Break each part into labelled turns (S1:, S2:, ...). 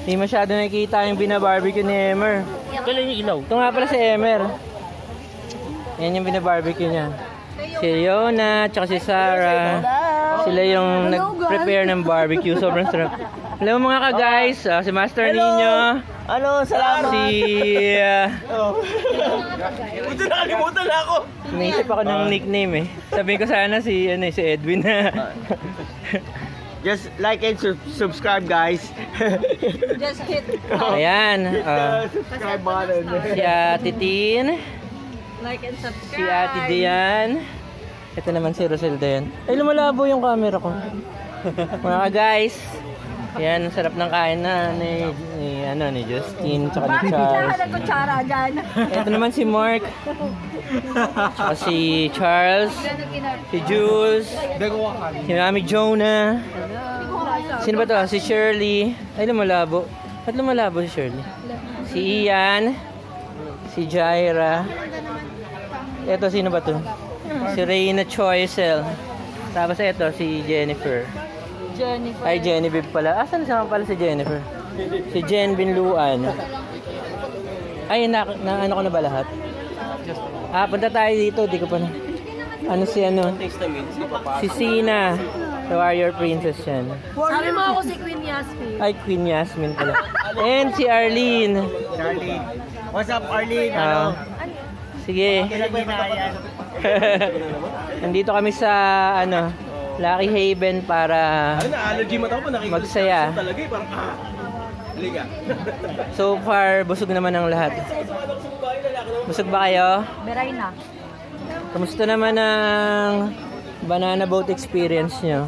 S1: Hindi masyado nakikita yung binabarbecue ni Emer.
S2: Kailan yung ilaw?
S1: Ito nga pala si Emer. Yan yung binabarbecue niya. Si Yona, tsaka si Sarah. Sila yung nag-prepare ng barbecue. Sobrang sarap. Hello mga ka-guys. Si Master Nino.
S2: Ano, salamat.
S1: Si...
S2: Buti nakalimutan na ako.
S1: naisip ako ng nickname eh. Sabihin ko sana si Edwin.
S2: Just like and subscribe, guys.
S3: Just hit
S1: Ayan.
S2: Subscribe button.
S1: Si Ate Tin.
S3: like and subscribe.
S1: Si Ate Dian. Ito naman si Roselda yan. Ay, lumalabo yung camera ko. Mga ka-guys. Yan, ang sarap ng kain na ni Justin tsaka ni Charles.
S3: Bakit kutsara dyan?
S1: Ito naman si Mark. Tsaka si Charles. Si Jules. Si Mami Jonah. Sino ba to? Si Shirley. Ay, lumalabo. At lumalabo si Shirley. Si Ian. Si Jaira. Ito, sino ba to? Si Reyna Choisel. Tapos ito, si Jennifer.
S3: Jennifer.
S1: Ay, Genevieve pala. Asan siya pala si Jennifer? Si Jen Binluan. Ay, ano ko na ba lahat? Punta tayo dito. Di ko pa na. Ano si ano? Si Sina. The Warrior Princess yan.
S3: Sabi mo ako si Queen Yasmin.
S1: Ay, Queen Yasmin pala. And si Arlene.
S2: Charlie. What's up, Arlene?
S1: Sige. Nandito kami sa Lucky Haven para
S2: allergy mata ko pa
S1: magsaya.
S2: talaga eh. Parang liga.
S1: So far, busog naman ang lahat. Busog ba kayo?
S3: Beray na.
S1: Kamusta naman ang banana boat experience nyo?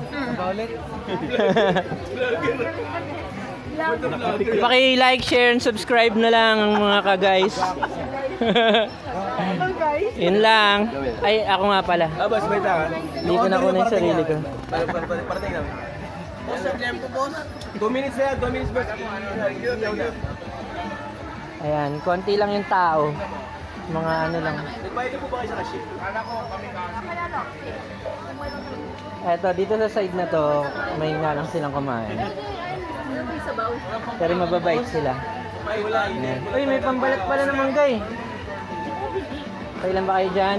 S1: Paki-like, share, and subscribe na lang mga ka-guys. Yun lang. Ay, ako nga pala.
S2: Boss, wait lang.
S1: Hindi ko na kunin yung sarili ko.
S2: Parating namin. Boss, sir, tempo, boss. 2 minutes na yan, 2 minutes, boss.
S1: Ayan, konti lang yung tao. Mga ano lang.
S2: Nagbayad po ba kayo sa cashier?
S1: Eto, dito sa side na to, may nga lang silang kumain. Pero mababait sila.
S2: Ay, wala.
S1: Ayan. Uy, may pambalat pala ng mangga eh. Kailan ba kayo dyan?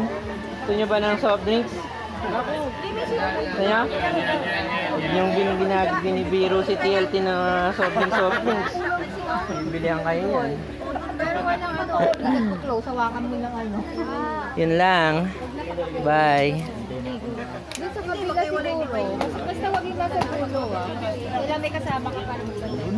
S1: Gusto nyo ba ng soft drinks? Gusto nyo? Huwag nyong binibiro si TLT na soft drinks. Bilihan kayo yan.
S3: Pero walang close. Hawakan mo lang
S1: Yun lang. Bye.
S3: Doon sa kabila siguro. Basta wag yung nasa dulo Wala may kasama ka pa naman.